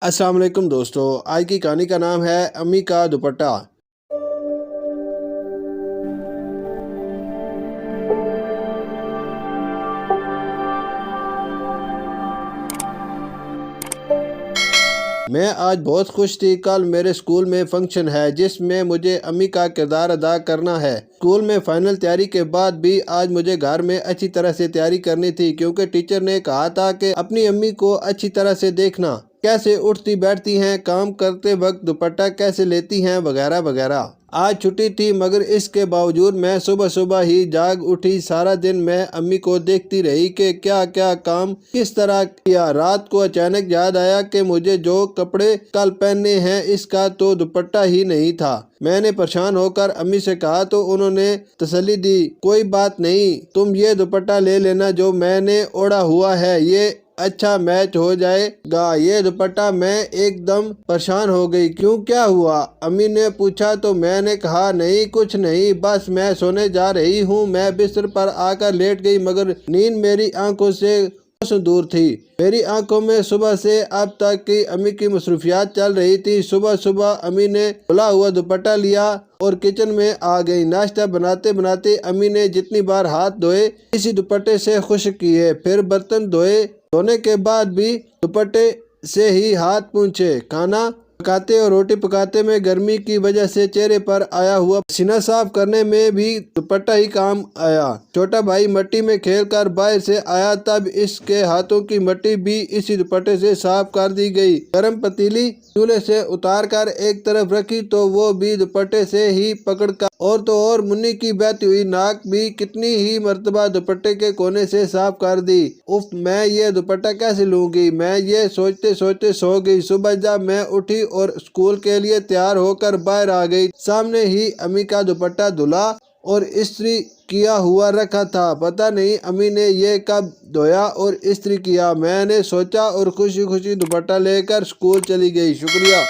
अस्सलाम वालेकुम दोस्तों, आज की कहानी का नाम है अम्मी का दुपट्टा। मैं आज बहुत खुश थी। कल मेरे स्कूल में फंक्शन है जिसमें मुझे अम्मी का किरदार अदा करना है। स्कूल में फाइनल तैयारी के बाद भी आज मुझे घर में अच्छी तरह से तैयारी करनी थी, क्योंकि टीचर ने कहा था कि अपनी अम्मी को अच्छी तरह से देखना, कैसे उठती बैठती हैं, काम करते वक्त दुपट्टा कैसे लेती हैं, वगैरह वगैरह। आज छुट्टी थी मगर इसके बावजूद मैं सुबह सुबह ही जाग उठी। सारा दिन मैं अम्मी को देखती रही कि क्या क्या काम किस तरह किया। रात को अचानक याद आया कि मुझे जो कपड़े कल पहनने हैं इसका तो दुपट्टा ही नहीं था। मैंने परेशान होकर अम्मी से कहा तो उन्होंने तसल्ली दी, कोई बात नहीं, तुम ये दुपट्टा ले लेना जो मैंने ओढ़ा हुआ है, ये अच्छा मैच हो जाएगा। ये दुपट्टा। मैं एकदम परेशान हो गई। क्यों, क्या हुआ, अम्मी ने पूछा तो मैंने कहा नहीं कुछ नहीं, बस मैं सोने जा रही हूँ। मैं बिस्तर पर आकर लेट गई मगर नींद मेरी आंखों से कोसों दूर थी। मेरी आंखों में सुबह से अब तक की अम्मी की मसरूफियात चल रही थी। सुबह सुबह अम्मी ने खुला हुआ दुपट्टा लिया और किचन में आ गई। नाश्ता बनाते बनाते अम्मी ने जितनी बार हाथ धोए इसी दुपट्टे से खुश्क किए, फिर बर्तन धोने के बाद भी दुपट्टे से ही हाथ पोंछे। खाना पकाते और रोटी पकाते में गर्मी की वजह से चेहरे पर आया हुआ पसीना साफ करने में भी दुपट्टा ही काम आया। छोटा भाई मट्टी में खेलकर बाहर से आया तब इसके हाथों की मट्टी भी इसी दुपट्टे से साफ कर दी गई। गर्म पतीली चूल्हे से उतार कर एक तरफ रखी तो वो भी दुपट्टे से ही पकड़कर, और तो और मुन्नी की बहती हुई नाक भी कितनी ही मर्तबा दुपट्टे के कोने से साफ कर दी। उफ, मैं ये दुपट्टा कैसे लूंगी, मैं ये सोचते सोचते सो गई। सुबह जब मैं उठी और स्कूल के लिए तैयार होकर बाहर आ गई, सामने ही अम्मी का दुपट्टा धुला और इस्त्री किया हुआ रखा था। पता नहीं अम्मी ने ये कब धोया और इस्त्री किया। मैंने सोचा और खुशी खुशी दुपट्टा लेकर स्कूल चली गई। शुक्रिया।